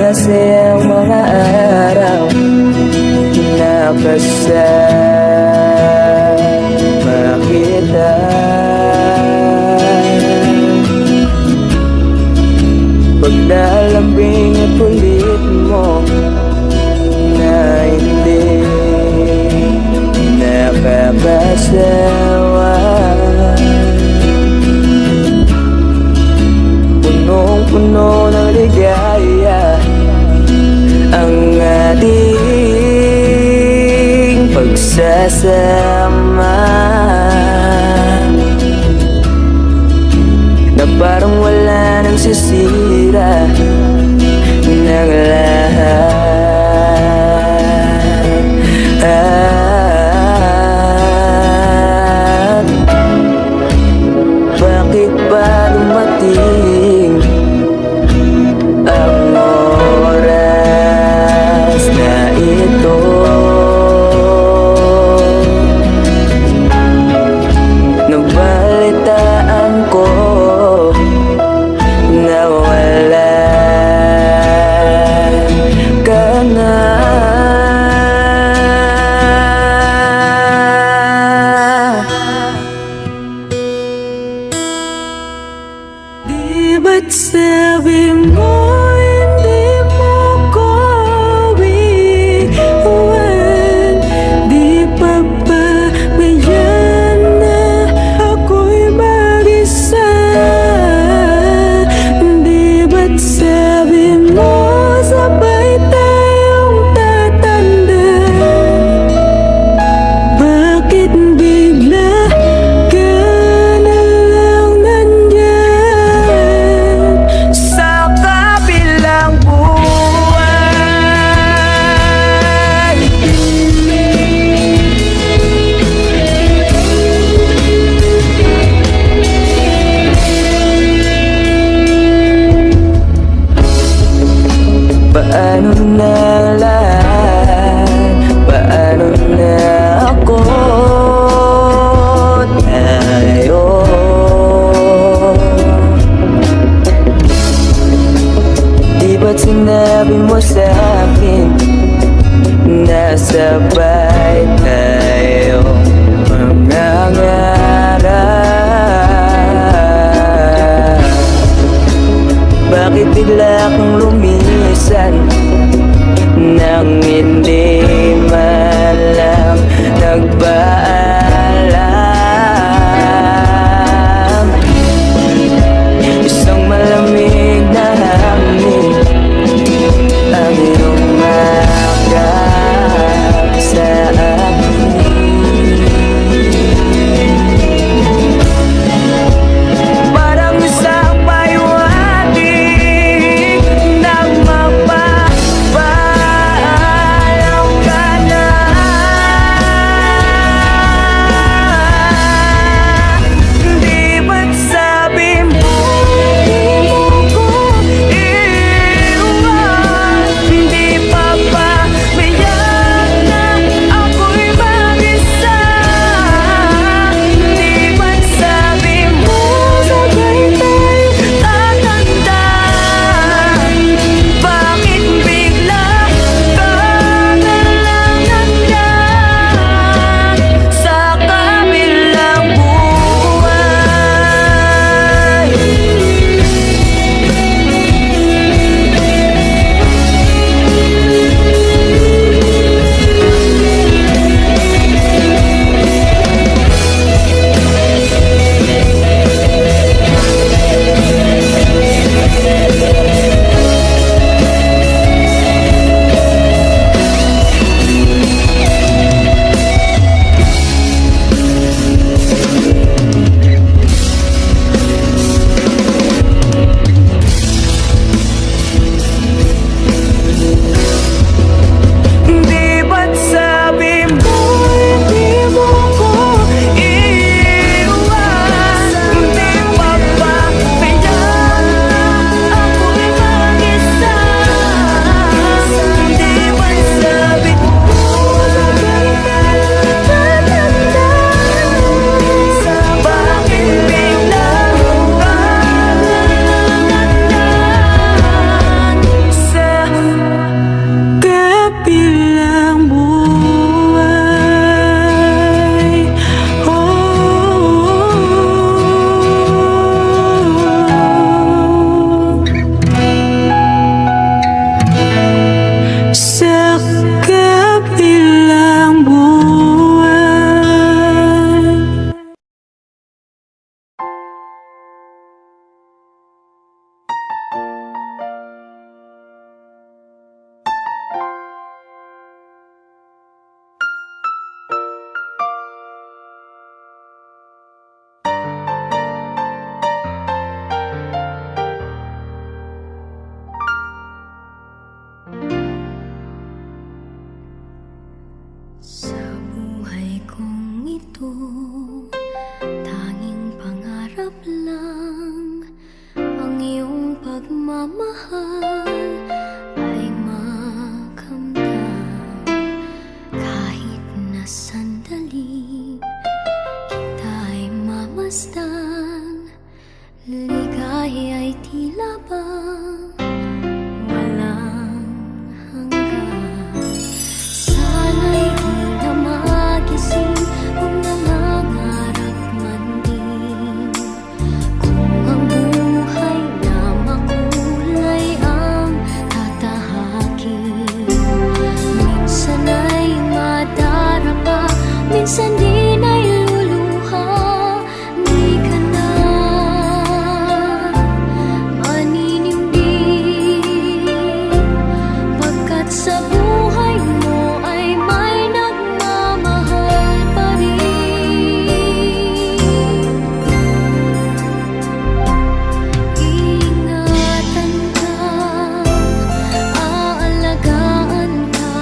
masayang mga araw na kasama kita. Paglalambing at kulit mo na hindi nakakasawa. Punong-puno ng ligaya ang ating pagsasama, na parang wala nang sisira ng lahat. Bakit ba dumating ang oras na ito? Nabalitaan ko na wala ka na. ito, tanging pangarap lang. Ang iyong pagmamahal ay makamdam. Kahit na sandali kita'y mamasdan, ligay ay tila bang walang hanggan. Sana'y di na magising kung nangangarap man din. Kung ang buhay na makulay ang tatahakin, minsan ay madarapa, minsan din ay luluha. Di ka na maninindig, pagkat sa buhay mo ay may nagmamahal pa rin. Ingatan ka, aalagaan ka.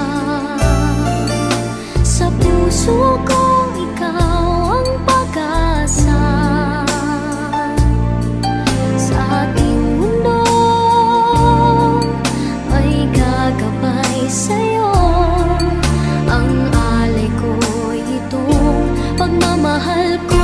Sa puso ko ikaw ang pag-asa. Sa ating mundo ay gagabay sa'yo. Ang alay ko'y itong pagmamahal ko.